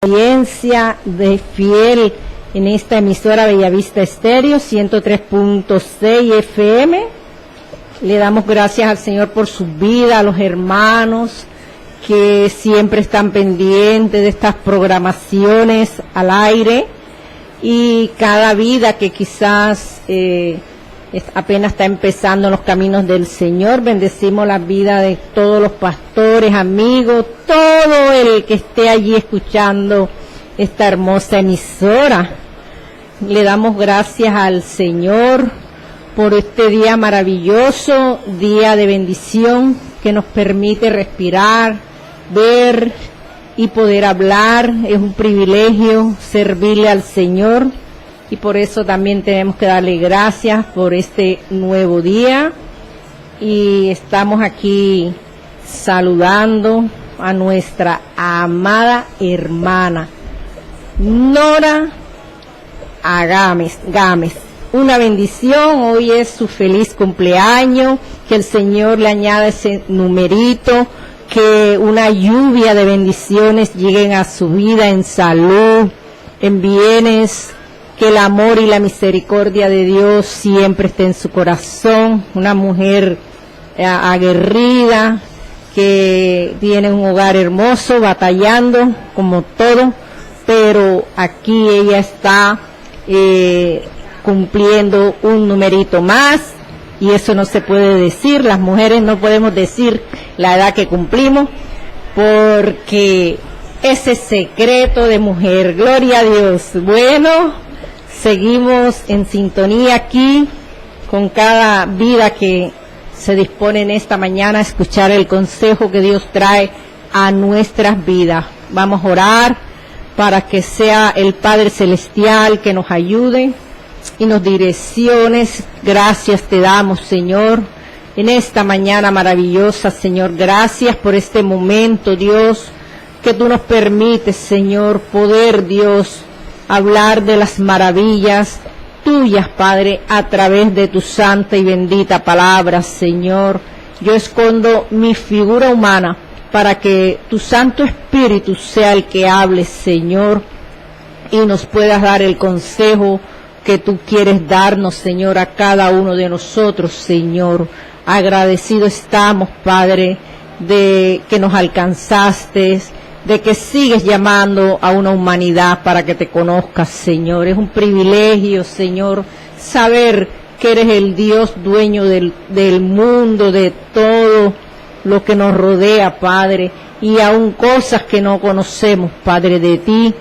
Audiencia de fiel en esta emisora Bellavista Estéreo 103.6 FM. Le damos gracias al Señor por su vida, a los hermanos que siempre están pendientes de estas programaciones al aire, y cada vida que quizás apenas está empezando en los caminos del Señor. Bendecimos la vida de todos los pastores, amigos, todo el que esté allí escuchando esta hermosa emisora. Le damos gracias al Señor por este día maravilloso, día de bendición que nos permite respirar, ver y poder hablar. Es un privilegio servirle al Señor, y por eso también tenemos que darle gracias por este nuevo día. Y estamos aquí saludando a nuestra amada hermana Nora Gámez. Una bendición, hoy es su feliz cumpleaños, que el Señor le añada ese numerito, que una lluvia de bendiciones lleguen a su vida en salud, en bienes, que el amor y la misericordia de Dios siempre esté en su corazón. Una mujer aguerrida, que tiene un hogar hermoso, batallando como todo, pero aquí ella está cumpliendo un numerito más, y eso no se puede decir. Las mujeres no podemos decir la edad que cumplimos, porque ese secreto de mujer, gloria a Dios. Bueno, seguimos en sintonía aquí con cada vida que se dispone en esta mañana a escuchar el consejo que Dios trae a nuestras vidas. Vamos a orar para que sea el Padre Celestial que nos ayude y nos direcciones. Gracias te damos, Señor, en esta mañana maravillosa, Señor. Gracias por este momento, Dios, que tú nos permites, Señor, poder, Dios, hablar de las maravillas tuyas, Padre, a través de tu santa y bendita palabra, Señor. Yo escondo mi figura humana para que tu Santo Espíritu sea el que hable, Señor, y nos puedas dar el consejo que tú quieres darnos, Señor, a cada uno de nosotros, Señor. Agradecido estamos, Padre, de que nos alcanzaste, de que sigues llamando a una humanidad para que te conozcas, Señor. Es un privilegio, Señor, saber que eres el Dios dueño del mundo, de todo lo que nos rodea, Padre, y aún cosas que no conocemos, Padre, de ti,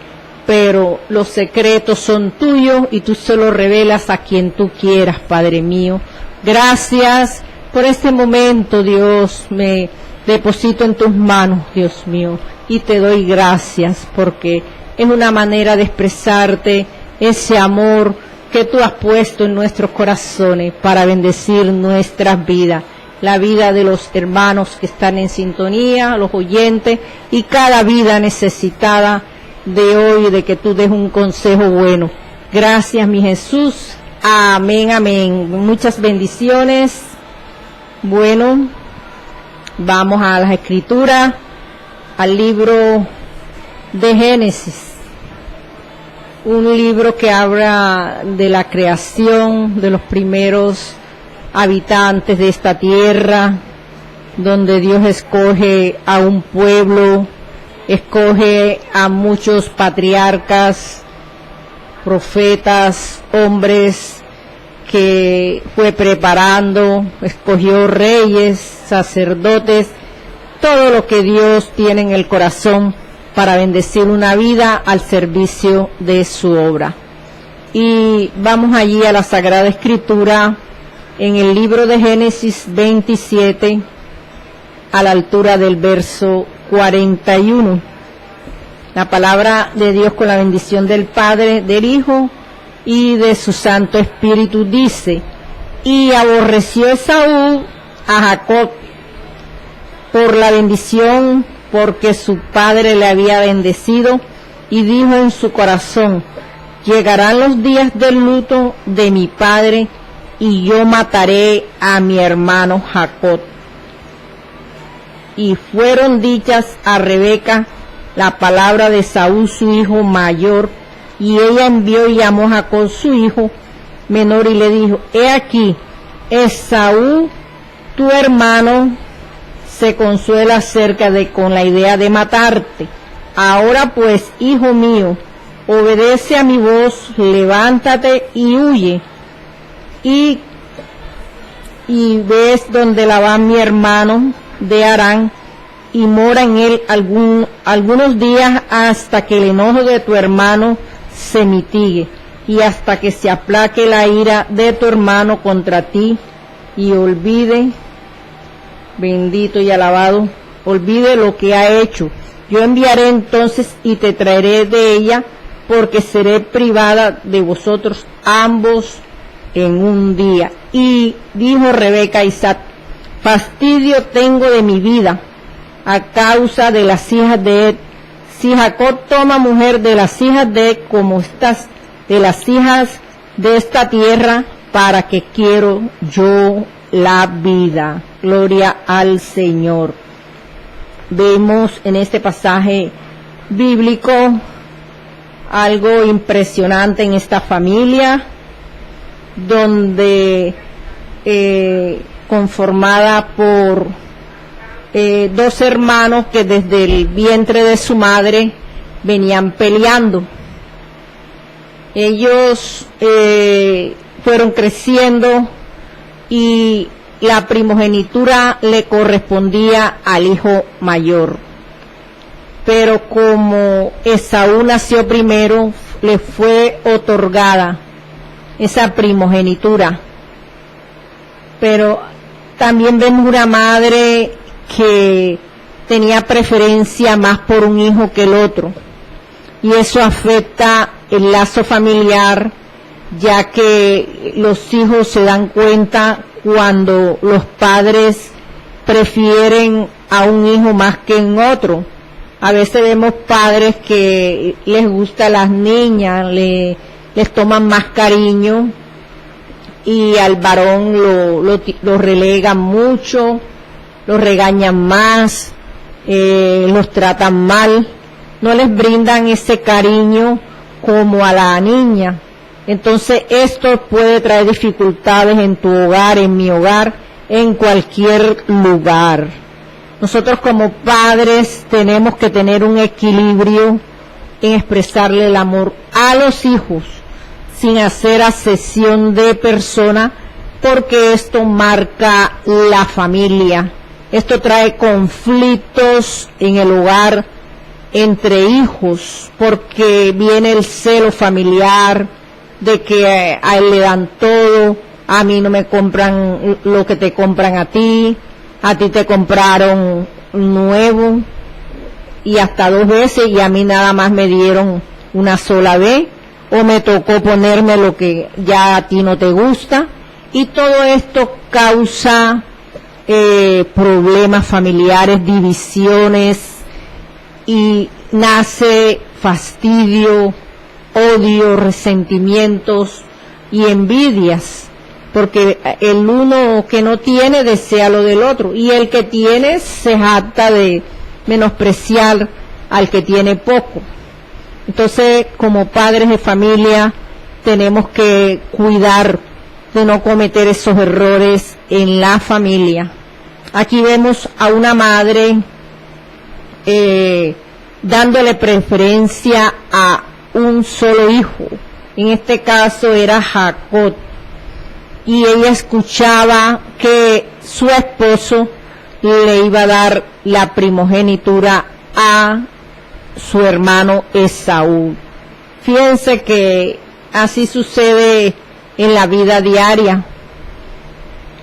pero los secretos son tuyos y tú solo revelas a quien tú quieras, Padre mío. Gracias por este momento, Dios. Me deposito en tus manos, Dios mío, y te doy gracias porque es una manera de expresarte ese amor que tú has puesto en nuestros corazones para bendecir nuestras vidas, la vida de los hermanos que están en sintonía, los oyentes, y cada vida necesitada de hoy, de que tú des un consejo bueno. Gracias, mi Jesús. Amén, amén. Muchas bendiciones. Bueno, vamos a las Escrituras, al libro de Génesis, un libro que habla de la creación de los primeros habitantes de esta tierra, donde Dios escoge a un pueblo, escoge a muchos patriarcas, profetas, hombres que fue preparando, escogió reyes, sacerdotes, todo lo que Dios tiene en el corazón para bendecir una vida al servicio de su obra. Y vamos allí a la Sagrada Escritura, en el libro de Génesis 27, a la altura del verso 41. La palabra de Dios, con la bendición del Padre, del Hijo y de su Santo Espíritu, dice: y aborreció Esaú a Jacob por la bendición, porque su padre le había bendecido, y dijo en su corazón: llegarán los días del luto de mi padre, y yo mataré a mi hermano Jacob. Y fueron dichas a Rebeca la palabra de Saúl su hijo mayor, y ella envió y llamó a Jacob su hijo menor y le dijo: he aquí, Esaú tu hermano se consuela acerca de con la idea de matarte. Ahora pues, hijo mío, obedece a mi voz, levántate y huye, y ves donde Labán mi hermano de Harán, y mora en él algunos días hasta que el enojo de tu hermano se mitigue, y hasta que se aplaque la ira de tu hermano contra ti, y olvide, bendito y alabado, olvide lo que ha hecho. Yo enviaré entonces y te traeré de ella, porque seré privada de vosotros ambos en un día. Y dijo Rebeca a Isaac: fastidio tengo de mi vida a causa de las hijas de Ed. Si Jacob toma mujer de las hijas de Ed, como estas de las hijas de esta tierra, para que quiero yo la vida. Gloria al Señor. Vemos en este pasaje bíblico algo impresionante en esta familia, donde conformada por dos hermanos que desde el vientre de su madre venían peleando. Ellos fueron creciendo y la primogenitura le correspondía al hijo mayor, pero como Esaú nació primero, le fue otorgada esa primogenitura. Pero también vemos una madre que tenía preferencia más por un hijo que el otro, y eso afecta el lazo familiar, ya que los hijos se dan cuenta cuando los padres prefieren a un hijo más que en otro. A veces vemos padres que les gusta a las niñas, les toman más cariño, y al varón lo relegan mucho, lo regañan más, los tratan mal, no les brindan ese cariño como a la niña. Entonces esto puede traer dificultades en tu hogar, en mi hogar, en cualquier lugar. Nosotros como padres tenemos que tener un equilibrio en expresarle el amor a los hijos, sin hacer acepción de persona, porque esto marca la familia. Esto trae conflictos en el hogar entre hijos, porque viene el celo familiar, de que a él le dan todo, a mí no me compran lo que te compran a ti te compraron nuevo, y hasta 2 veces, y a mí nada más me dieron una sola vez, o me tocó ponerme lo que ya a ti no te gusta, y todo esto causa problemas familiares, divisiones, y nace fastidio, odio, resentimientos y envidias, porque el uno que no tiene desea lo del otro, y el que tiene se jacta de menospreciar al que tiene poco. Entonces, como padres de familia, tenemos que cuidar de no cometer esos errores en la familia. Aquí vemos a una madre dándole preferencia a un solo hijo. En este caso era Jacob, y ella escuchaba que su esposo le iba a dar la primogenitura a su hermano Esaú. Fíjense que así sucede en la vida diaria,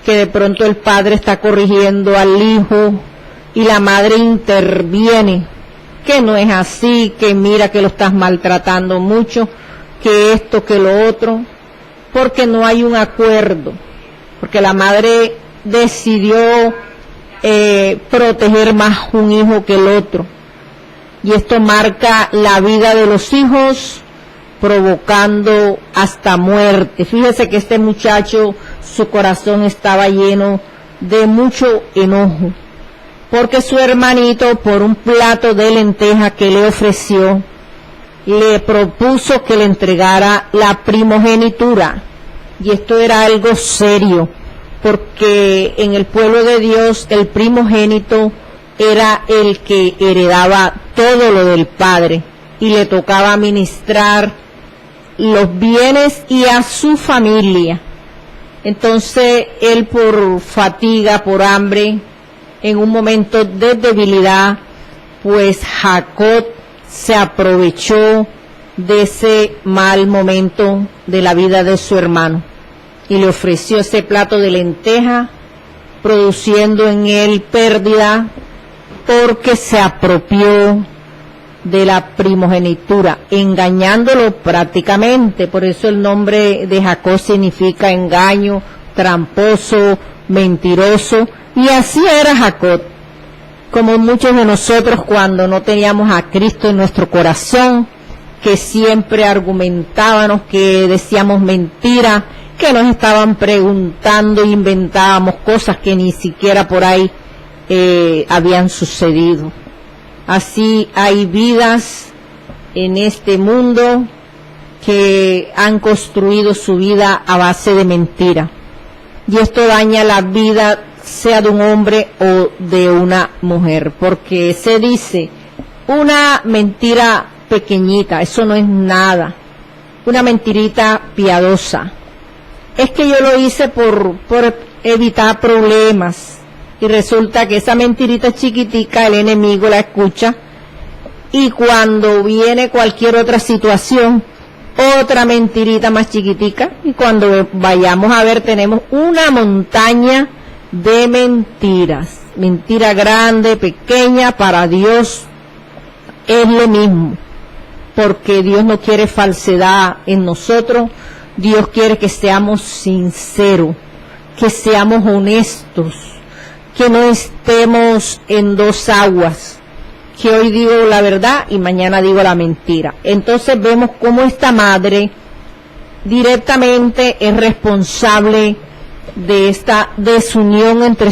que de pronto el padre está corrigiendo al hijo y la madre interviene, que no es así, que mira que lo estás maltratando mucho, que esto, que lo otro, porque no hay un acuerdo, porque la madre decidió proteger más un hijo que el otro, y esto marca la vida de los hijos, provocando hasta muerte. Fíjese que este muchacho, su corazón estaba lleno de mucho enojo, porque su hermanito, por un plato de lenteja que le ofreció, le propuso que le entregara la primogenitura. Y esto era algo serio, porque en el pueblo de Dios el primogénito era el que heredaba todo lo del padre y le tocaba administrar los bienes y a su familia. Entonces él, por fatiga, por hambre, en un momento de debilidad, pues Jacob se aprovechó de ese mal momento de la vida de su hermano y le ofreció ese plato de lenteja, produciendo en él pérdida porque se apropió de la primogenitura, engañándolo prácticamente. Por eso el nombre de Jacob significa engaño, tramposo, mentiroso, y así era Jacob, como muchos de nosotros cuando no teníamos a Cristo en nuestro corazón, que siempre argumentábamos, que decíamos mentiras, que nos estaban preguntando e inventábamos cosas que ni siquiera por ahí habían sucedido. Así hay vidas en este mundo que han construido su vida a base de mentira. Y esto daña la vida, sea de un hombre o de una mujer, porque se dice una mentira pequeñita, eso no es nada, una mentirita piadosa. Es que yo lo hice por evitar problemas. Y resulta que esa mentirita chiquitica el enemigo la escucha, y cuando viene cualquier otra situación, otra mentirita más chiquitica, y cuando vayamos a ver tenemos una montaña de mentiras. Mentira grande, pequeña, para Dios es lo mismo, porque Dios no quiere falsedad en nosotros. Dios quiere que seamos sinceros, que seamos honestos, que no estemos en dos aguas, que hoy digo la verdad y mañana digo la mentira. Entonces vemos cómo esta madre directamente es responsable de esta desunión entre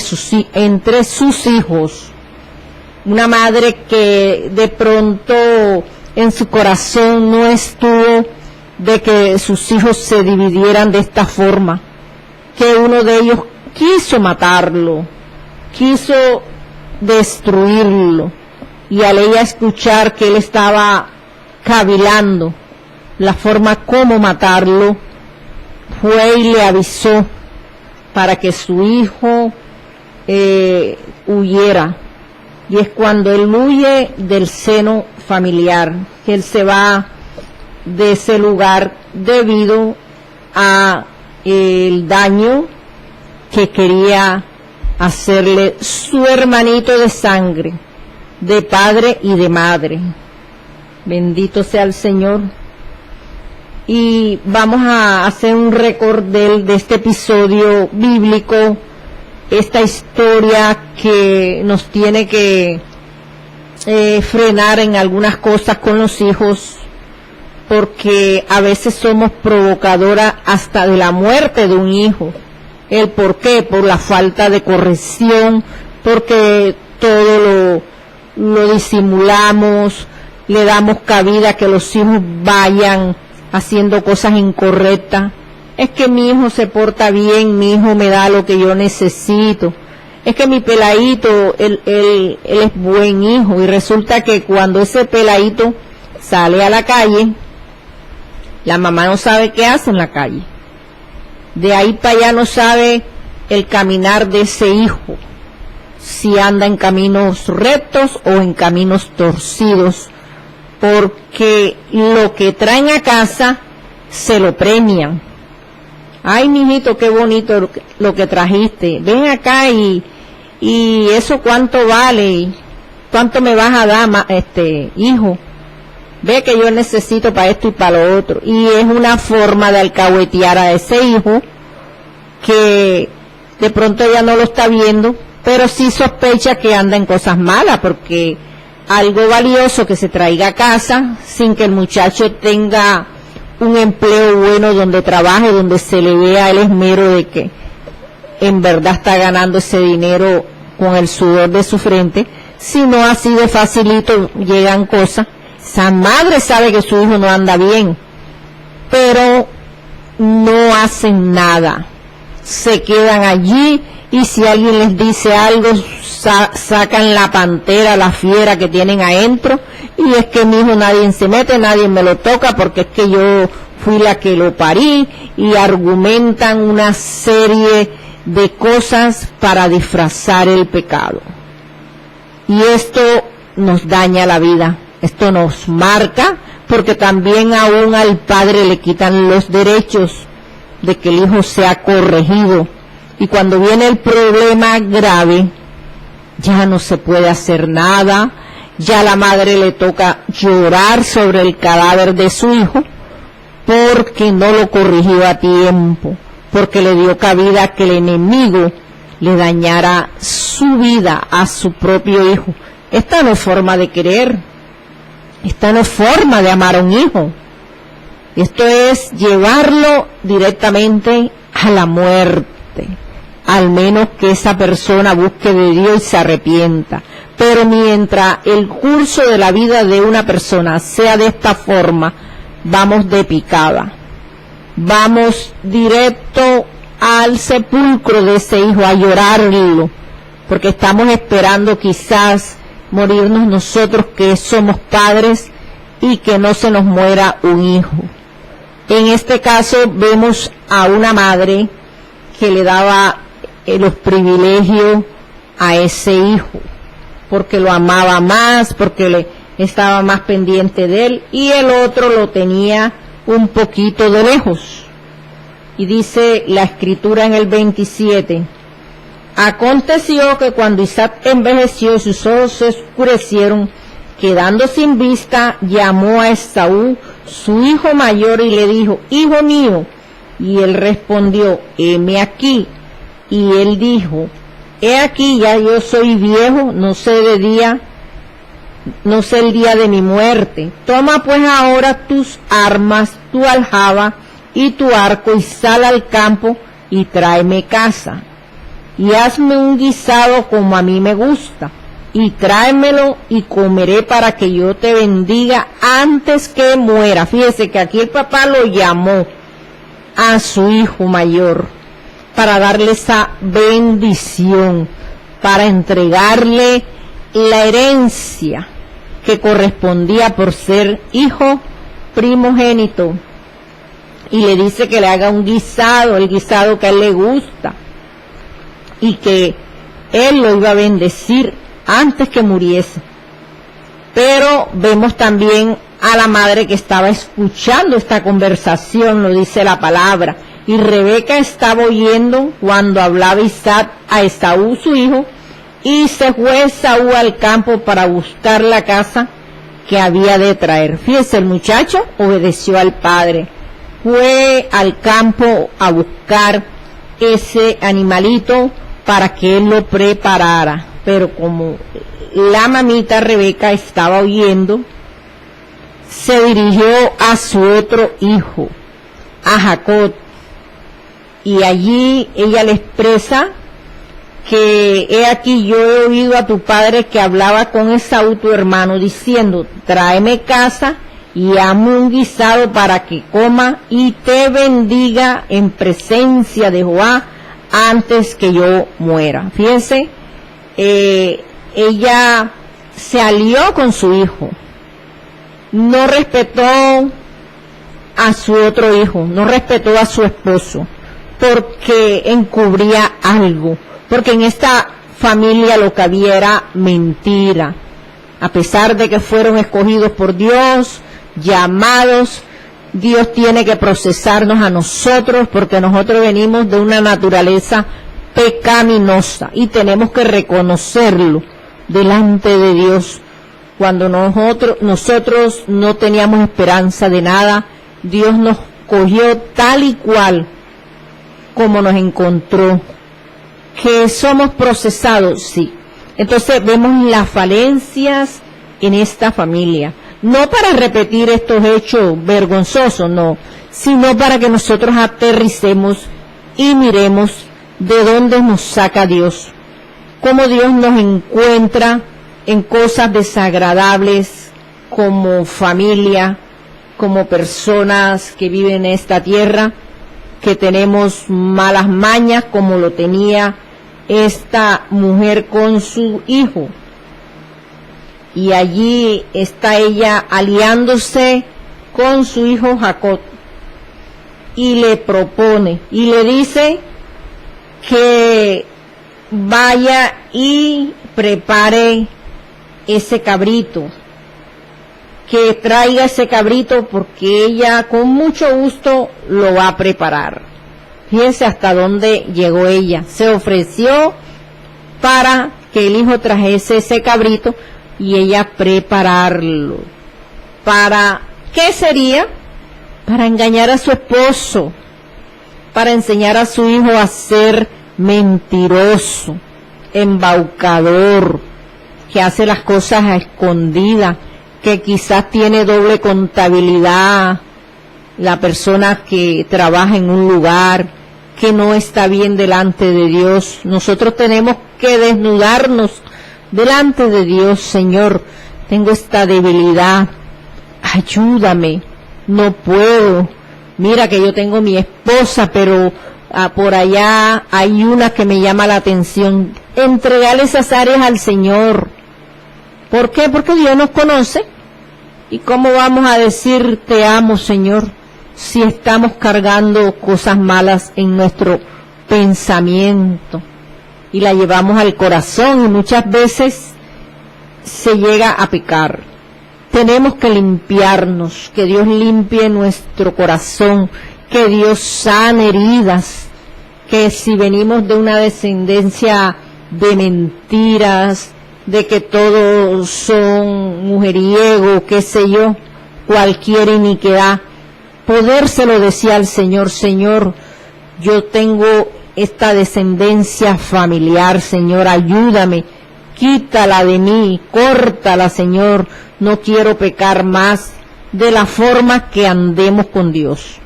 sus hijos. Una madre que de pronto en su corazón no estuvo de que sus hijos se dividieran de esta forma, que uno de ellos quiso matarlo, quiso destruirlo, y al ella escuchar que él estaba cavilando la forma como matarlo, fue y le avisó para que su hijo huyera. Y es cuando él huye del seno familiar, que él se va de ese lugar debido a el daño que quería hacerle su hermanito de sangre, de padre y de madre. Bendito sea el Señor. Y vamos a hacer un récord de este episodio bíblico, esta historia que nos tiene que frenar en algunas cosas con los hijos, porque a veces somos provocadoras hasta de la muerte de un hijo. ¿El por qué? Por la falta de corrección, porque todo lo disimulamos, le damos cabida a que los hijos vayan haciendo cosas incorrectas. Es que mi hijo se porta bien, mi hijo me da lo que yo necesito. Es que mi peladito, él es buen hijo, y resulta que cuando ese peladito sale a la calle, la mamá no sabe qué hace en la calle. De ahí para allá no sabe el caminar de ese hijo, si anda en caminos rectos o en caminos torcidos, porque lo que traen a casa se lo premian. Ay, mijito, qué bonito lo que trajiste, ven acá y eso cuánto vale, cuánto me vas a dar, hijo, ve que yo necesito para esto y para lo otro. Y es una forma de alcahuetear a ese hijo que de pronto ella no lo está viendo, pero sí sospecha que anda en cosas malas, porque algo valioso que se traiga a casa sin que el muchacho tenga un empleo bueno donde trabaje, donde se le vea el esmero de que en verdad está ganando ese dinero con el sudor de su frente, sino así de facilito llegan cosas. Esa madre sabe que su hijo no anda bien, pero no hacen nada, se quedan allí, y si alguien les dice algo, sacan la pantera, la fiera que tienen adentro, y es que mi hijo nadie se mete, nadie me lo toca, porque es que yo fui la que lo parí, y argumentan una serie de cosas para disfrazar el pecado. Y esto nos daña la vida, esto nos marca, porque también aún al padre le quitan los derechos de que el hijo sea corregido. Y cuando viene el problema grave, ya no se puede hacer nada, ya a la madre le toca llorar sobre el cadáver de su hijo, porque no lo corrigió a tiempo, porque le dio cabida a que el enemigo le dañara su vida a su propio hijo. Esta no es forma de querer, esta no es forma de amar a un hijo. Esto es llevarlo directamente a la muerte, al menos que esa persona busque de Dios y se arrepienta. Pero mientras el curso de la vida de una persona sea de esta forma, vamos de picada, vamos directo al sepulcro de ese hijo, a llorarlo, porque estamos esperando quizás morirnos nosotros que somos padres y que no se nos muera un hijo. En este caso vemos a una madre que le daba los privilegios a ese hijo, porque lo amaba más, porque le estaba más pendiente de él, y el otro lo tenía un poquito de lejos. Y dice la escritura en el 27, aconteció que cuando Isaac envejeció y sus ojos se oscurecieron, quedando sin vista, llamó a Esaú, su hijo mayor, y le dijo, hijo mío, y él respondió, heme aquí. Y él dijo, he aquí, ya yo soy viejo, no sé el día de mi muerte. Toma pues ahora tus armas, tu aljaba y tu arco, y sal al campo y tráeme caza. Y hazme un guisado como a mí me gusta, y tráemelo y comeré para que yo te bendiga antes que muera. Fíjese que aquí el papá lo llamó a su hijo mayor para darle esa bendición, para entregarle la herencia que correspondía por ser hijo primogénito. Y le dice que le haga un guisado, el guisado que a él le gusta, y que él lo iba a bendecir antes que muriese. Pero vemos también a la madre que estaba escuchando esta conversación, lo dice la palabra, y Rebeca estaba oyendo cuando hablaba Isaac a Esaú su hijo, y se fue Esaú al campo para buscar la caza que había de traer. Fíjese, el muchacho obedeció al padre, fue al campo a buscar ese animalito para que él lo preparara, pero como la mamita Rebeca estaba oyendo, se dirigió a su otro hijo, a Jacob, y allí ella le expresa que he aquí yo he oído a tu padre que hablaba con Esaú tu hermano diciendo, tráeme caza y hazme un guisado para que coma y te bendiga en presencia de Jehová antes que yo muera. Fíjense, ella se alió con su hijo, no respetó a su otro hijo, no respetó a su esposo, porque encubría algo, porque en esta familia lo que había era mentira, a pesar de que fueron escogidos por Dios, llamados. Dios tiene que procesarnos a nosotros, porque nosotros venimos de una naturaleza pecaminosa y tenemos que reconocerlo delante de Dios. Cuando nosotros no teníamos esperanza de nada, Dios nos cogió tal y cual como nos encontró. Que somos procesados, sí. Entonces vemos las falencias en esta familia, no para repetir estos hechos vergonzosos, no, sino para que nosotros aterricemos y miremos de dónde nos saca Dios, cómo Dios nos encuentra en cosas desagradables como familia, como personas que viven en esta tierra, que tenemos malas mañas como lo tenía esta mujer con su hijo. Y allí está ella aliándose con su hijo Jacob y le propone y le dice que vaya y prepare ese cabrito, que traiga ese cabrito porque ella con mucho gusto lo va a preparar. Fíjense hasta dónde llegó ella. Se ofreció para que el hijo trajese ese cabrito y ella prepararlo. ¿Para qué sería? Para engañar a su esposo, para enseñar a su hijo a ser mentiroso, embaucador, que hace las cosas a escondidas, que quizás tiene doble contabilidad, la persona que trabaja en un lugar, que no está bien delante de Dios. Nosotros tenemos que desnudarnos delante de Dios. Señor, tengo esta debilidad, ayúdame, no puedo. Mira que yo tengo mi esposa, pero por allá hay una que me llama la atención. Entregarle esas áreas al Señor. ¿Por qué? Porque Dios nos conoce. ¿Y cómo vamos a decir te amo, Señor, si estamos cargando cosas malas en nuestro pensamiento y la llevamos al corazón y muchas veces se llega a pecar? Tenemos que limpiarnos, que Dios limpie nuestro corazón, que Dios sane heridas, que si venimos de una descendencia de mentiras, de que todos son mujeriegos, qué sé yo, cualquier iniquidad, podérselo decir al Señor: Señor, yo tengo esta descendencia familiar, Señor, ayúdame, quítala de mí, córtala, Señor, no quiero pecar más, de la forma que andemos con Dios,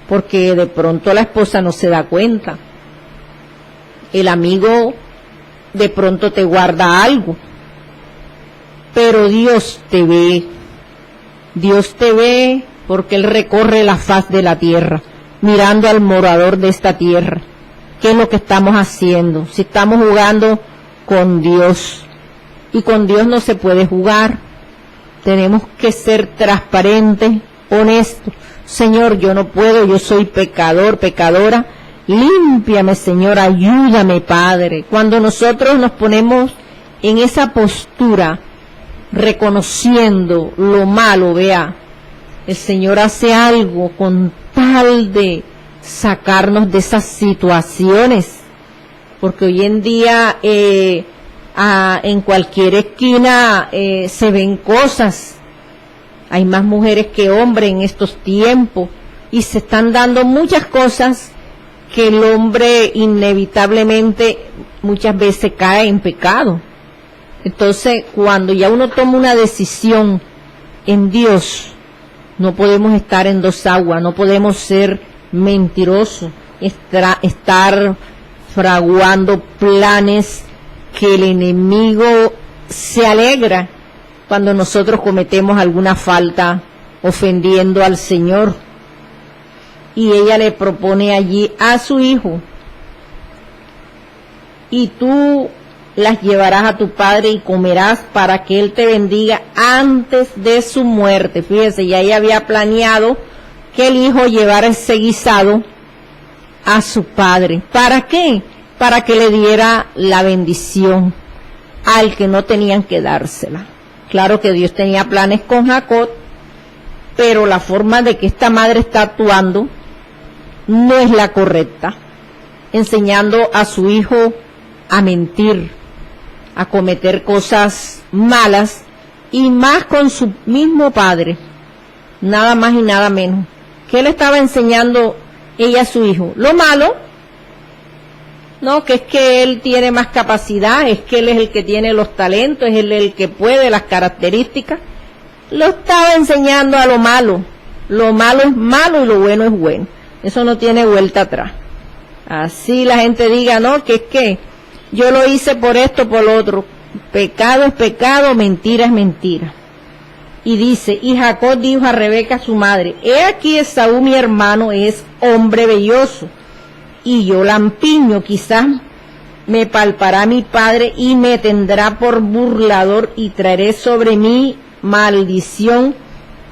porque de pronto la esposa no se da cuenta, el amigo de pronto te guarda algo, pero Dios te ve porque Él recorre la faz de la tierra, mirando al morador de esta tierra. ¿Qué es lo que estamos haciendo? Si estamos jugando con Dios, y con Dios no se puede jugar, tenemos que ser transparentes, honestos. Señor, yo no puedo, yo soy pecador, pecadora, límpiame, Señor, ayúdame, Padre. Cuando nosotros nos ponemos en esa postura, reconociendo lo malo, vea, el Señor hace algo con tal de sacarnos de esas situaciones, porque hoy en día en cualquier esquina se ven cosas. Hay más mujeres que hombres en estos tiempos y se están dando muchas cosas que el hombre inevitablemente muchas veces cae en pecado. Entonces, cuando ya uno toma una decisión en Dios, no podemos estar en dos aguas, no podemos ser mentirosos, estar fraguando planes que el enemigo se alegra cuando nosotros cometemos alguna falta ofendiendo al Señor. Y ella le propone allí a su hijo: y tú las llevarás a tu padre y comerás para que él te bendiga antes de su muerte. Fíjese, ya ella había planeado que el hijo llevara ese guisado a su padre. ¿Para qué? Para que le diera la bendición al que no tenían que dársela. Claro que Dios tenía planes con Jacob, pero la forma de que esta madre está actuando no es la correcta, enseñando a su hijo a mentir, a cometer cosas malas, y más con su mismo padre, nada más y nada menos. ¿Qué le estaba enseñando ella a su hijo? Lo malo, no, que es que él tiene más capacidad, es que él es el que tiene los talentos, es él el que puede, las características. Lo estaba enseñando a lo malo es malo y lo bueno es bueno. Eso no tiene vuelta atrás. Así la gente diga, no, que es que yo lo hice por esto, por lo otro. Pecado es pecado, mentira es mentira. Y dice, y Jacob dijo a Rebeca su madre, he aquí Esaú mi hermano es hombre velloso, y yo lampiño, quizás me palpará mi padre y me tendrá por burlador y traeré sobre mí maldición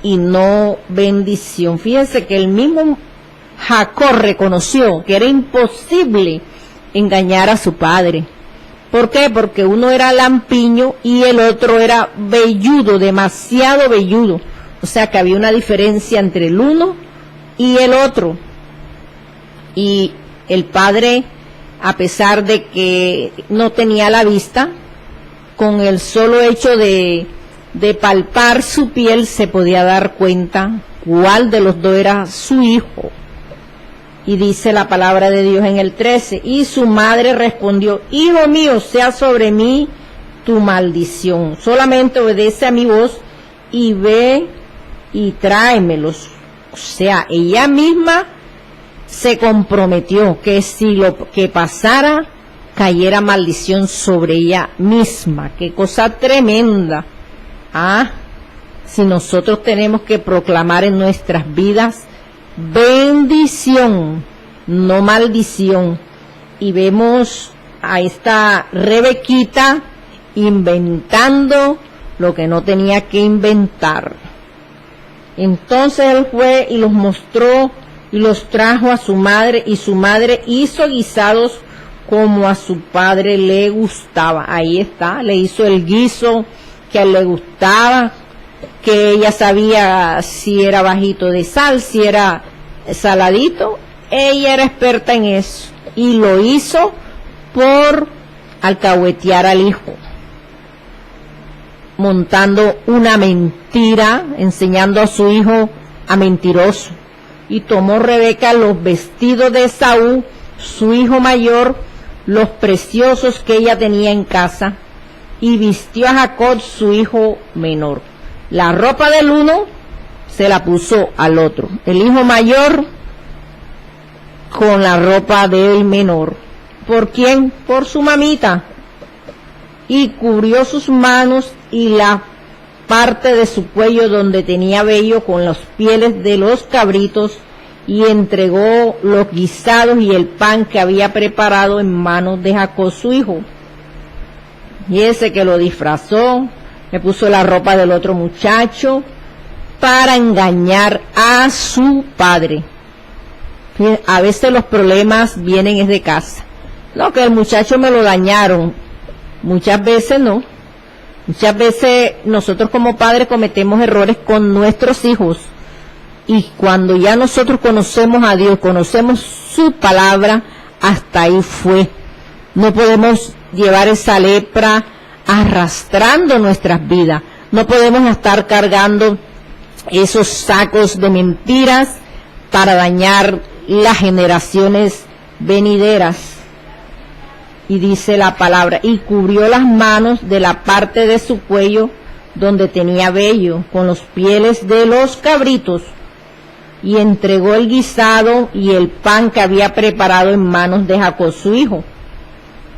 y no bendición. Fíjense que el mismo Jacob reconoció que era imposible engañar a su padre. ¿Por qué? Porque uno era lampiño y el otro era velludo, demasiado velludo. O sea que había una diferencia entre el uno y el otro. Y el padre, a pesar de que no tenía la vista, con el solo hecho de palpar su piel se podía dar cuenta cuál de los dos era su hijo. Y dice la palabra de Dios en el 13, y su madre respondió, hijo mío, sea sobre mí tu maldición, solamente obedece a mi voz y ve y tráemelos. O sea, ella misma se comprometió que si lo que pasara, cayera maldición sobre ella misma. Qué cosa tremenda. Si nosotros tenemos que proclamar en nuestras vidas bendición, no maldición. Y vemos a esta Rebequita inventando lo que no tenía que inventar. Entonces él fue y los mostró y los trajo a su madre, y su madre hizo guisados como a su padre le gustaba. Ahí está, le hizo el guiso que a él le gustaba, que ella sabía si era bajito de sal, si era saladito. Ella era experta en eso y lo hizo por alcahuetear al hijo, montando una mentira, enseñando a su hijo a mentiroso. Y tomó Rebeca los vestidos de Esaú, su hijo mayor, los preciosos que ella tenía en casa, y vistió a Jacob, su hijo menor. La ropa del uno se la puso al otro, el hijo mayor con la ropa del menor. ¿Por quién? Por su mamita. Y cubrió sus manos y la parte de su cuello donde tenía vello con las pieles de los cabritos, y entregó los guisados y el pan que había preparado en manos de Jacob su hijo. Y ese que lo disfrazó, le puso la ropa del otro muchacho para engañar a su padre. A veces los problemas vienen es de casa. No, que el muchacho me lo dañaron. Muchas veces no. Muchas veces nosotros como padres cometemos errores con nuestros hijos, y cuando ya nosotros conocemos a Dios, conocemos su palabra, hasta ahí fue. No podemos llevar esa lepra arrastrando nuestras vidas. No podemos estar cargando esos sacos de mentiras para dañar las generaciones venideras. Y dice la palabra, y cubrió las manos de la parte de su cuello donde tenía vello con los pieles de los cabritos, y entregó el guisado y el pan que había preparado en manos de Jacob su hijo.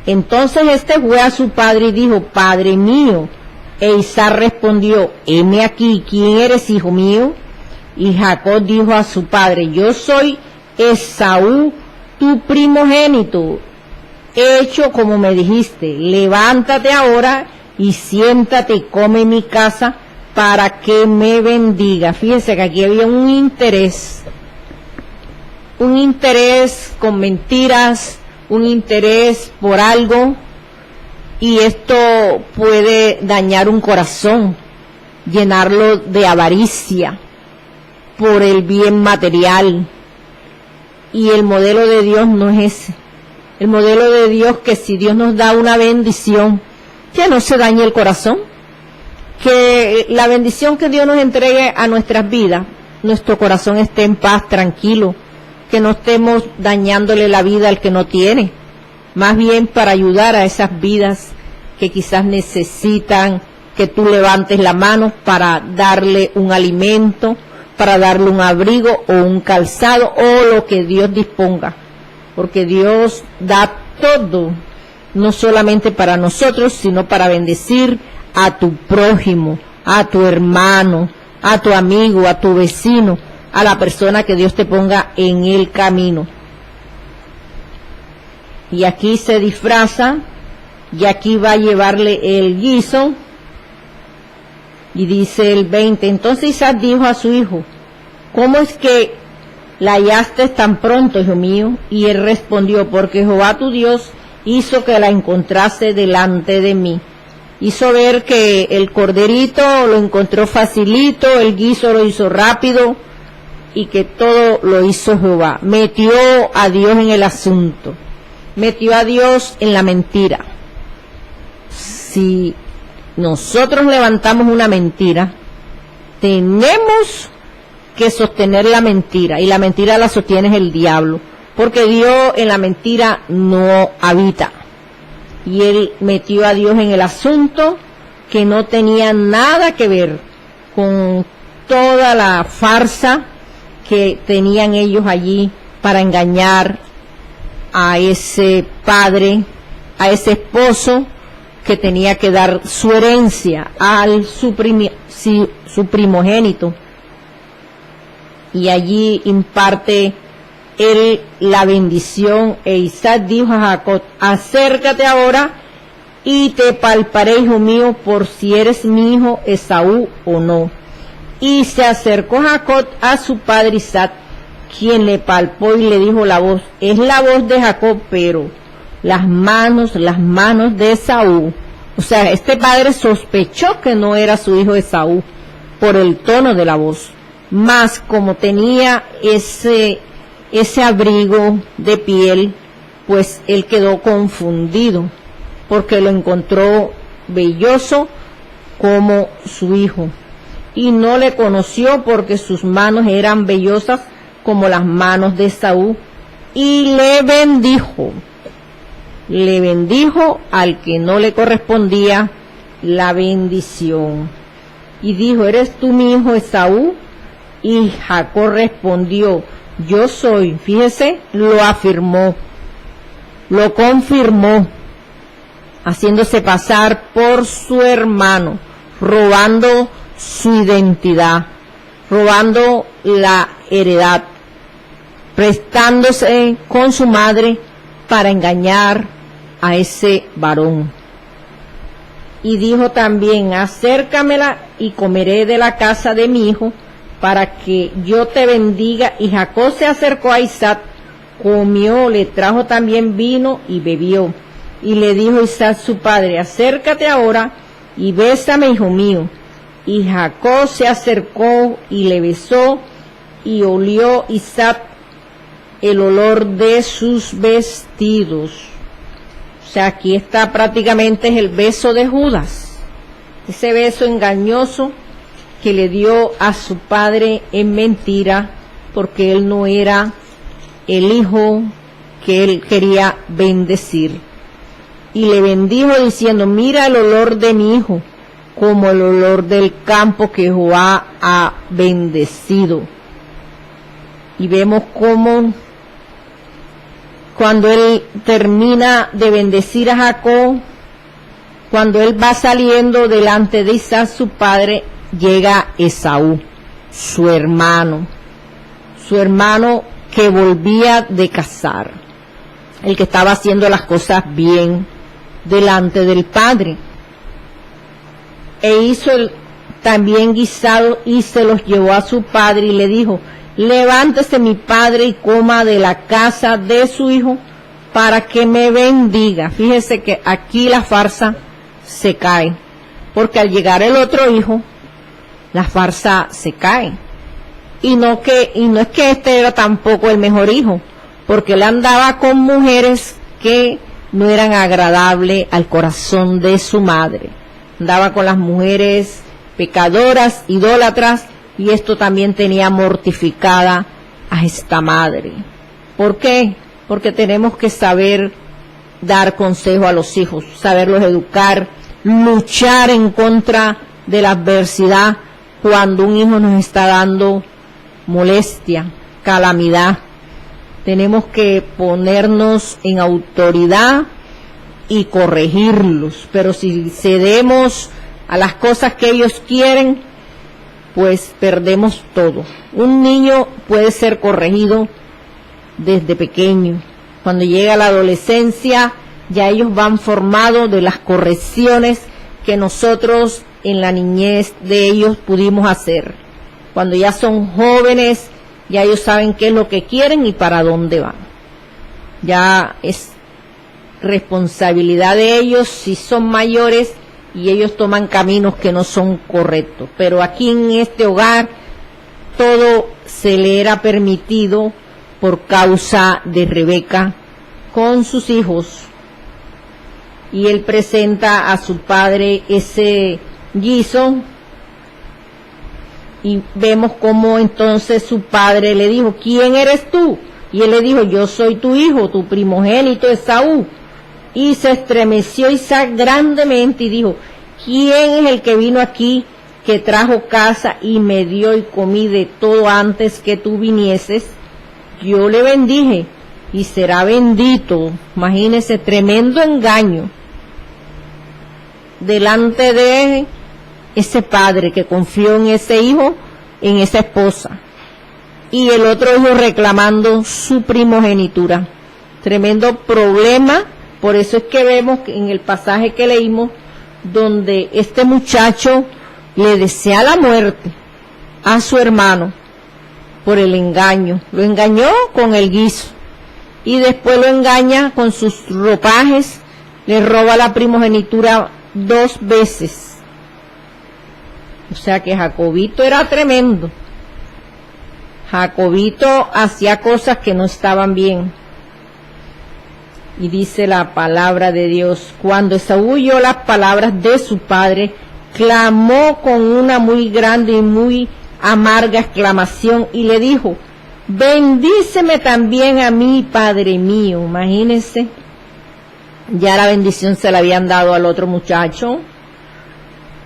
Entonces este fue a su padre y dijo, padre mío. E Isaac respondió, heme aquí, ¿quién eres, hijo mío? Y Jacob dijo a su padre, yo soy Esaú, tu primogénito, hecho como me dijiste. Levántate ahora y siéntate y come en mi casa para que me bendiga. Fíjense que aquí había un interés con mentiras, un interés por algo, y esto puede dañar un corazón, llenarlo de avaricia por el bien material. Y el modelo de Dios no es ese. El modelo de Dios, que si Dios nos da una bendición, que no se dañe el corazón, que la bendición que Dios nos entregue a nuestras vidas, nuestro corazón esté en paz, tranquilo, que no estemos dañándole la vida al que no tiene, más bien para ayudar a esas vidas que quizás necesitan que tú levantes la mano para darle un alimento, para darle un abrigo o un calzado o lo que Dios disponga, porque Dios da todo no solamente para nosotros, sino para bendecir a tu prójimo, a tu hermano, a tu amigo, a tu vecino, a la persona que Dios te ponga en el camino. Y aquí se disfraza, y aquí va a llevarle el guiso, y dice el 20, entonces Isaac dijo a su hijo, ¿cómo es que la hallaste tan pronto, hijo mío? Y él respondió, porque Jehová tu Dios hizo que la encontrase delante de mí. Hizo ver que el corderito lo encontró facilito, el guiso lo hizo rápido, y que todo lo hizo Jehová. Metió a Dios en el asunto, metió a Dios en la mentira. Si nosotros levantamos una mentira, tenemos que sostener la mentira, y la mentira la sostiene el diablo, porque Dios en la mentira no habita. Y él metió a Dios en el asunto que no tenía nada que ver con toda la farsa que tenían ellos allí para engañar a ese padre, a ese esposo que tenía que dar su herencia al su primogénito. Y allí imparte él la bendición, e Isaac dijo a Jacob, acércate ahora y te palparé, hijo mío, por si eres mi hijo Esaú o no. Y se acercó Jacob a su padre Isaac, quien le palpó y le dijo la voz, es la voz de Jacob, pero las manos de Esaú. O sea, este padre sospechó que no era su hijo Esaú por el tono de la voz, mas como tenía ese abrigo de piel, pues él quedó confundido, porque lo encontró velloso como su hijo, y no le conoció porque sus manos eran vellosas como las manos de Esaú, y le bendijo al que no le correspondía la bendición. Y dijo, ¿eres tú mi hijo Esaú? Y Jacob respondió, yo soy. Fíjese, lo afirmó, lo confirmó, haciéndose pasar por su hermano, robando su identidad, robando la heredad, prestándose con su madre para engañar a ese varón. Y dijo también, acércamela y comeré de la casa de mi hijo, para que yo te bendiga. Y Jacob se acercó a Isaac, comió, le trajo también vino y bebió. Y le dijo Isaac su padre, acércate ahora y bésame, hijo mío. Y Jacob se acercó y le besó, y olió Isaac el olor de sus vestidos. O sea, aquí está prácticamente es el beso de Judas, ese beso engañoso que le dio a su padre en mentira, porque él no era el hijo que él quería bendecir. Y le bendijo diciendo, mira el olor de mi hijo, como el olor del campo que Jehová ha bendecido. Y vemos cómo cuando él termina de bendecir a Jacob, cuando él va saliendo delante de Isaac su padre, llega Esaú, su hermano que volvía de cazar, el que estaba haciendo las cosas bien delante del padre. E hizo también guisado y se los llevó a su padre y le dijo, levántese mi padre y coma de la casa de su hijo para que me bendiga. Fíjese que aquí la farsa se cae, porque al llegar el otro hijo, la farsa se cae. Y no es que este era tampoco el mejor hijo, porque él andaba con mujeres que no eran agradables al corazón de su madre. Andaba con las mujeres pecadoras, idólatras, y esto también tenía mortificada a esta madre. ¿Por qué? Porque tenemos que saber dar consejo a los hijos, saberlos educar, luchar en contra de la adversidad cuando un hijo nos está dando molestia, calamidad. Tenemos que ponernos en autoridad y corregirlos. Pero si cedemos a las cosas que ellos quieren, pues perdemos todo. Un niño puede ser corregido desde pequeño. Cuando llega la adolescencia, ya ellos van formados de las correcciones que nosotros en la niñez de ellos pudimos hacer. Cuando ya son jóvenes, ya ellos saben qué es lo que quieren y para dónde van. Ya es responsabilidad de ellos si son mayores y ellos toman caminos que no son correctos. Pero aquí en este hogar todo se le era permitido por causa de Rebeca con sus hijos. Y él presenta a su padre ese guiso y vemos cómo entonces su padre le dijo, ¿quién eres tú? Y él le dijo, yo soy tu hijo, tu primogénito Esaú. Y se estremeció Isaac grandemente y dijo, ¿quién es el que vino aquí, que trajo casa y me dio y comí de todo antes que tú vinieses? Yo le bendije y será bendito. Imagínese, tremendo engaño delante de ese padre que confió en ese hijo, en esa esposa, y el otro hijo reclamando su primogenitura. Tremendo problema. Por eso es que vemos que en el pasaje que leímos, donde este muchacho le desea la muerte a su hermano por el engaño. Lo engañó con el guiso y después lo engaña con sus ropajes, le roba la primogenitura 2 veces. O sea que Jacobito era tremendo. Jacobito hacía cosas que no estaban bien. Y dice la palabra de Dios, cuando Esaú oyó las palabras de su padre, clamó con una muy grande y muy amarga exclamación y le dijo, bendíceme también a mí, padre mío. Imagínense, ya la bendición se la habían dado al otro muchacho.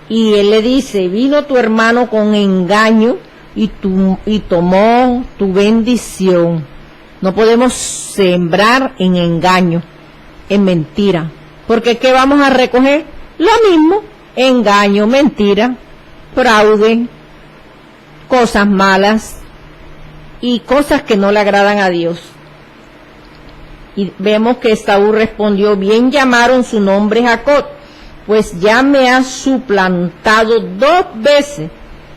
Y él le dice, vino tu hermano con engaño y tomó tu bendición. No podemos sembrar en engaño, en mentira, porque ¿qué vamos a recoger? Lo mismo, engaño, mentira, fraude, cosas malas y cosas que no le agradan a Dios. Y vemos que Esaú respondió, bien llamaron su nombre Jacob, pues ya me ha suplantado 2 veces,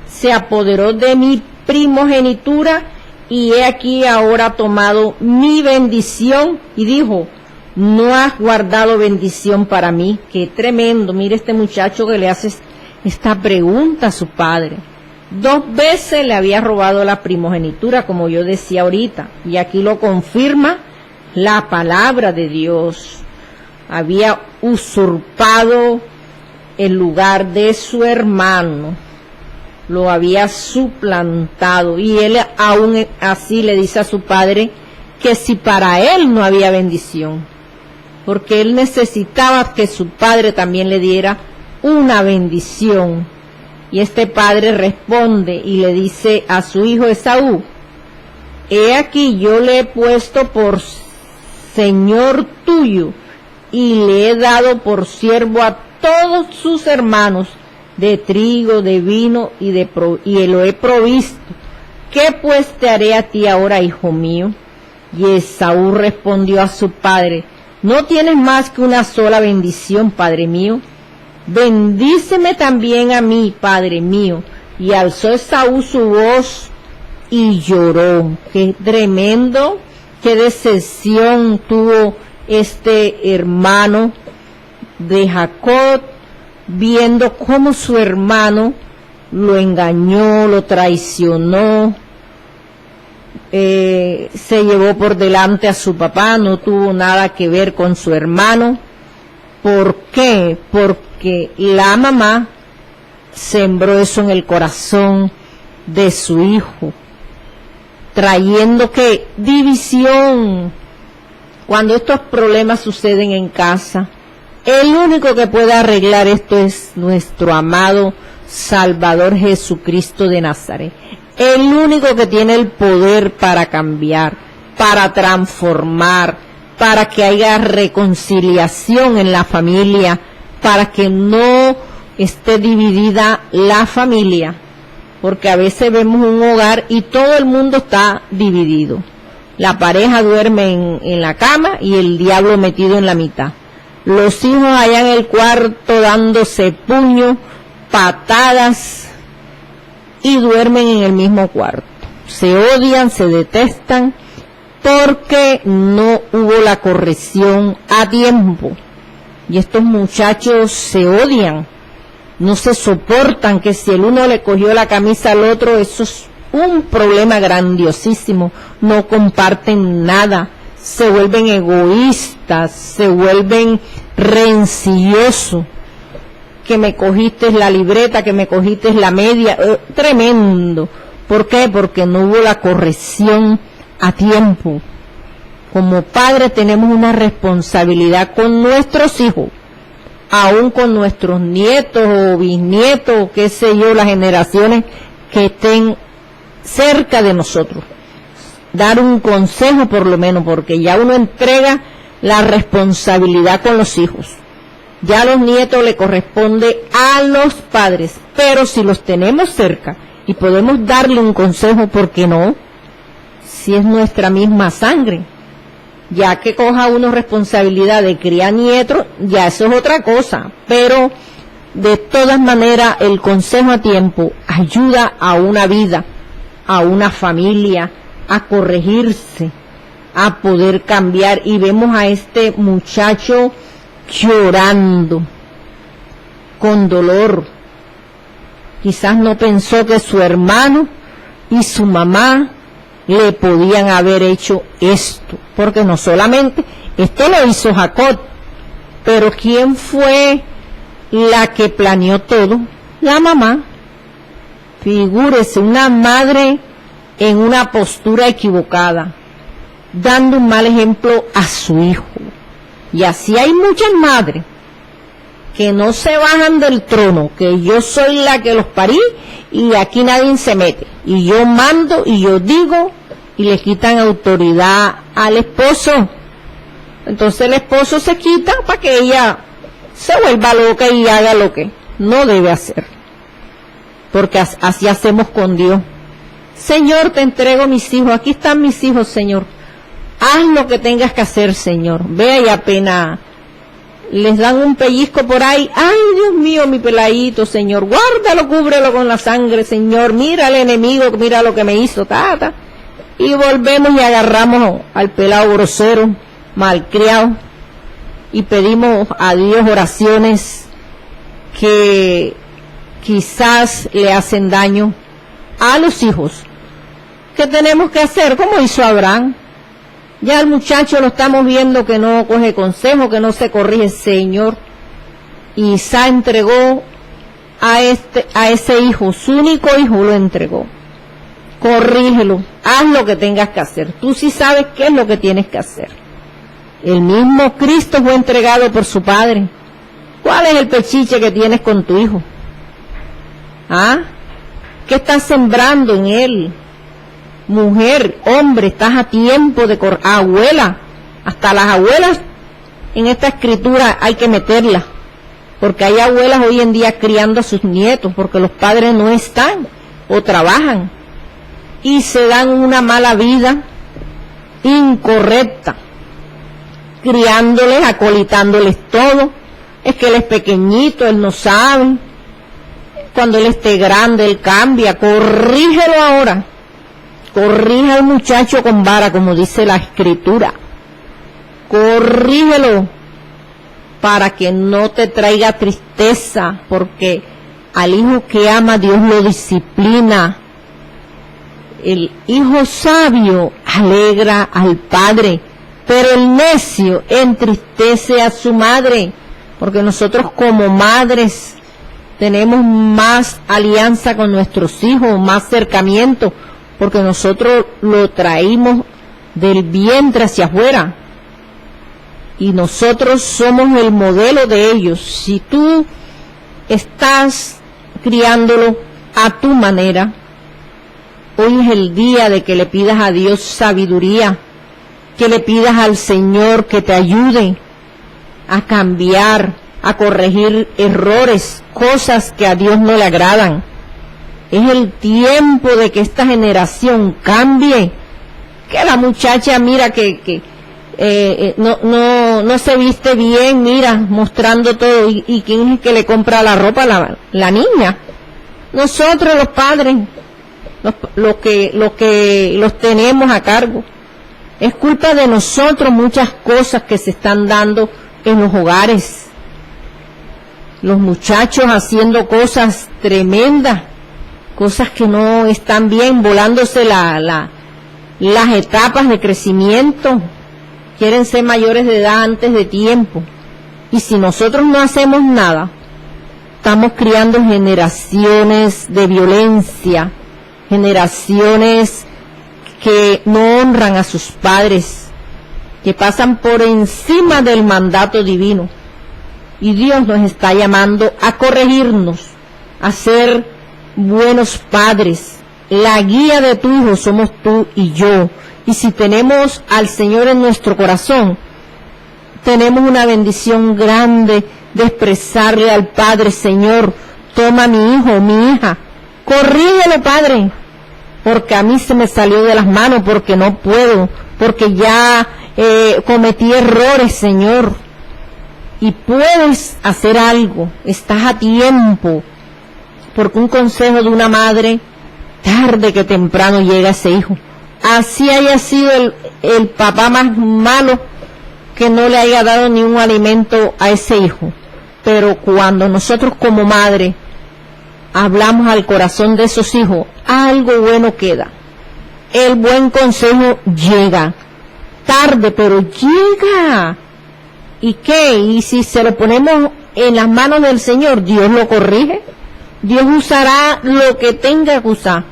se apoderó de mi primogenitura y he aquí ahora tomado mi bendición. Y dijo, no has guardado bendición para mí. Qué tremendo. Mire este muchacho que le hace esta pregunta a su padre. 2 veces le había robado la primogenitura, como yo decía ahorita, y aquí lo confirma la palabra de Dios. Había usurpado el lugar de su hermano, lo había suplantado, y él aún así le dice a su padre que si para él no había bendición, porque él necesitaba que su padre también le diera una bendición. Y este padre responde y le dice a su hijo Esaú, he aquí yo le he puesto por señor tuyo y le he dado por siervo a todos sus hermanos de trigo, de vino y lo he provisto. ¿Qué pues te haré a ti ahora, hijo mío? Y Esaú respondió a su padre, no tienes más que una sola bendición, padre mío. Bendíceme también a mí, padre mío. Y alzó Esaú su voz y lloró. Qué tremendo, qué decepción tuvo este hermano de Jacob, viendo cómo su hermano lo engañó, lo traicionó, se llevó por delante a su papá, no tuvo nada que ver con su hermano. ¿Por qué? Porque la mamá sembró eso en el corazón de su hijo, trayendo ¿qué? División. Cuando estos problemas suceden en casa, el único que puede arreglar esto es nuestro amado Salvador Jesucristo de Nazaret. El único que tiene el poder para cambiar, para transformar, para que haya reconciliación en la familia, para que no esté dividida la familia, porque a veces vemos un hogar y todo el mundo está dividido. La pareja duerme en la cama y el diablo metido en la mitad. Los hijos allá en el cuarto dándose puños, patadas, y duermen en el mismo cuarto. Se odian, se detestan, porque no hubo la corrección a tiempo. Y estos muchachos se odian, no se soportan, que si el uno le cogió la camisa al otro, eso es un problema grandiosísimo. No comparten nada, se vuelven egoístas, se vuelven rencillosos. Que me cogiste la libreta, que me cogiste la media, tremendo. ¿Por qué? Porque no hubo la corrección a tiempo. Como padres tenemos una responsabilidad con nuestros hijos, aún con nuestros nietos o bisnietos, qué sé yo, las generaciones que estén cerca de nosotros. Dar un consejo por lo menos, porque ya uno entrega la responsabilidad con los hijos. Ya a los nietos le corresponde a los padres, pero si los tenemos cerca y podemos darle un consejo, ¿por qué no? Si es nuestra misma sangre. Ya que coja uno responsabilidad de criar nietos, ya eso es otra cosa, pero de todas maneras el consejo a tiempo ayuda a una vida, a una familia, a corregirse, a poder cambiar. Y vemos a este muchacho llorando, con dolor. Quizás no pensó que su hermano y su mamá le podían haber hecho esto, porque no solamente esto lo hizo Jacob, pero ¿quién fue la que planeó todo? La mamá. Figúrese, una madre en una postura equivocada, dando un mal ejemplo a su hijo. Y así hay muchas madres que no se bajan del trono, que yo soy la que los parí y aquí nadie se mete, y yo mando y yo digo, y le quitan autoridad al esposo. Entonces el esposo se quita para que ella se vuelva loca y haga lo que no debe hacer, porque así hacemos con Dios. Señor, te entrego mis hijos, aquí están mis hijos, Señor, haz lo que tengas que hacer, Señor. Vea, y apenas les dan un pellizco por ahí, ay, Dios mío, mi peladito, Señor, guárdalo, cúbrelo con la sangre, Señor, mira al enemigo, mira lo que me hizo, tata. Y volvemos y agarramos al pelado grosero, malcriado, y pedimos a Dios oraciones que quizás le hacen daño a los hijos. ¿Qué tenemos que hacer? Como hizo Abraham. Ya el muchacho lo estamos viendo que no coge consejo, que no se corrige, Señor. Y Isaac entregó a ese hijo, su único hijo lo entregó. Corrígelo, haz lo que tengas que hacer. Tú sí sabes qué es lo que tienes que hacer. El mismo Cristo fue entregado por su Padre. ¿Cuál es el pechiche que tienes con tu hijo? ¿Ah? ¿Qué estás sembrando en él? Mujer, hombre, estás a tiempo de abuela, hasta las abuelas en esta escritura hay que meterlas, porque hay abuelas hoy en día criando a sus nietos, porque los padres no están o trabajan y se dan una mala vida incorrecta, criándoles, acolitándoles todo. Es que él es pequeñito, él no sabe, cuando él esté grande él cambia. Corrígelo ahora. Corrige al muchacho con vara, como dice la escritura. Corrígelo para que no te traiga tristeza, porque al hijo que ama Dios lo disciplina. El hijo sabio alegra al padre, pero el necio entristece a su madre, porque nosotros como madres tenemos más alianza con nuestros hijos, más acercamiento, porque nosotros lo traímos del vientre hacia afuera y nosotros somos el modelo de ellos. Si tú estás criándolo a tu manera, hoy es el día de que le pidas a Dios sabiduría que le pidas al Señor que te ayude a cambiar, a corregir errores, cosas que a Dios no le agradan. Es el tiempo de que esta generación cambie, que la muchacha mira que no se viste bien, mira, mostrando todo, y quién es el que le compra la ropa, la niña. Nosotros los padres, los que los tenemos a cargo. Es culpa de nosotros muchas cosas que se están dando en los hogares. Los muchachos haciendo cosas tremendas, cosas que no están bien, volándose las etapas de crecimiento. Quieren ser mayores de edad antes de tiempo. Y si nosotros no hacemos nada, estamos criando generaciones de violencia, generaciones que no honran a sus padres, que pasan por encima del mandato divino. Y Dios nos está llamando a corregirnos, a ser buenos padres. La guía de tu hijo somos tú y yo. Y si tenemos al Señor en nuestro corazón, tenemos una bendición grande de expresarle al Padre: Señor, toma mi hijo, mi hija, corrígelo, Padre, porque a mí se me salió de las manos, porque no puedo, porque ya cometí errores, Señor. Y puedes hacer algo, estás a tiempo, porque un consejo de una madre, tarde que temprano llega a ese hijo. Así haya sido el papá más malo, que no le haya dado ni un alimento a ese hijo. Pero cuando nosotros como madre hablamos al corazón de esos hijos, algo bueno queda. El buen consejo llega, tarde, pero llega. ¿Y qué? Y si se lo ponemos en las manos del Señor, Dios lo corrige. Dios usará lo que tenga que usar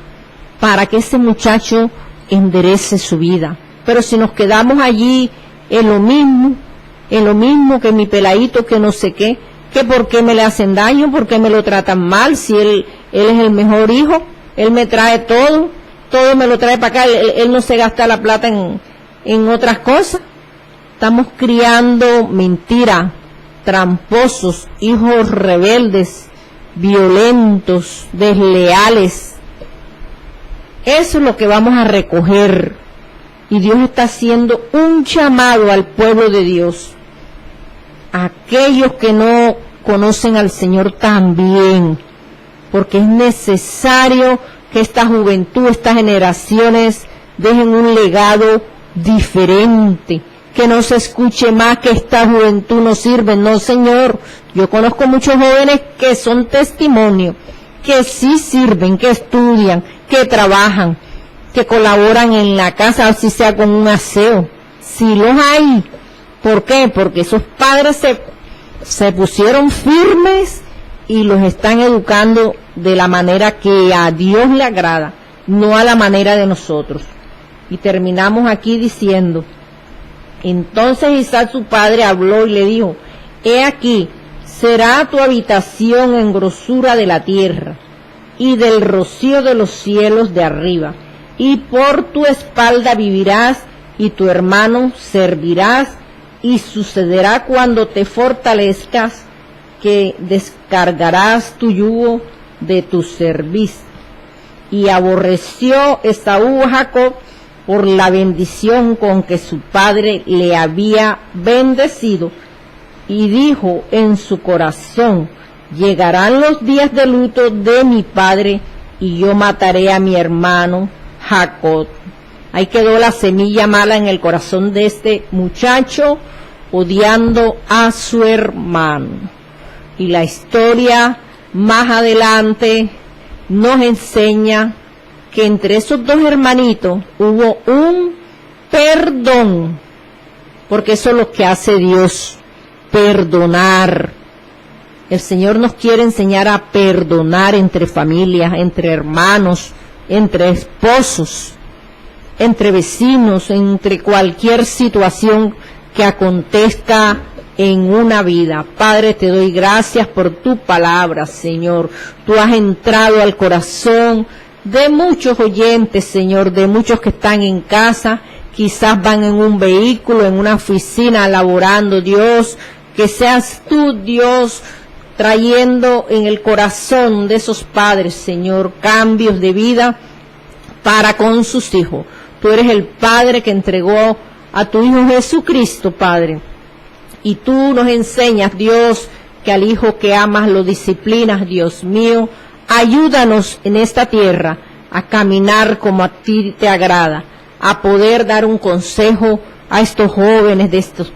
para que ese muchacho enderece su vida. Pero si nos quedamos allí en lo mismo que mi peladito, que no sé qué, que por qué me le hacen daño, por qué me lo tratan mal, si él es el mejor hijo, él me trae todo me lo trae para acá, él no se gasta la plata en otras cosas. Estamos criando mentira, tramposos, hijos rebeldes, violentos, desleales. Eso es lo que vamos a recoger. Y Dios está haciendo un llamado al pueblo de Dios. Aquellos que no conocen al Señor también, porque es necesario que esta juventud, estas generaciones dejen un legado diferente, que no se escuche más que esta juventud no sirve. No, Señor, yo conozco muchos jóvenes que son testimonio, que sí sirven, que estudian, que trabajan, que colaboran en la casa, así sea con un aseo. Sí los hay. ¿Por qué? Porque esos padres se pusieron firmes y los están educando de la manera que a Dios le agrada, no a la manera de nosotros. Y terminamos aquí diciendo: entonces Isaac su padre habló y le dijo: he aquí, será tu habitación en grosura de la tierra y del rocío de los cielos de arriba, y por tu espalda vivirás y tu hermano servirás. Y sucederá cuando te fortalezcas que descargarás tu yugo de tu cerviz. Y aborreció Esaú a Jacob por la bendición con que su padre le había bendecido, y dijo en su corazón: llegarán los días de luto de mi padre, y yo mataré a mi hermano Jacob. Ahí quedó la semilla mala en el corazón de este muchacho, odiando a su hermano. Y la historia más adelante nos enseña que entre esos dos hermanitos hubo un perdón, porque eso es lo que hace Dios, perdonar. El Señor nos quiere enseñar a perdonar entre familias, entre hermanos, entre esposos, entre vecinos, entre cualquier situación que acontezca en una vida. Padre, te doy gracias por tu palabra, Señor. Tú has entrado al corazón de muchos oyentes, Señor, de muchos que están en casa, quizás van en un vehículo, en una oficina laborando, Dios, que seas tú, Dios, trayendo en el corazón de esos padres, Señor, cambios de vida para con sus hijos. Tú eres el Padre que entregó a tu Hijo Jesucristo, Padre, y tú nos enseñas, Dios, que al hijo que amas lo disciplinas, Dios mío. Ayúdanos en esta tierra a caminar como a ti te agrada, a poder dar un consejo a estos jóvenes de estos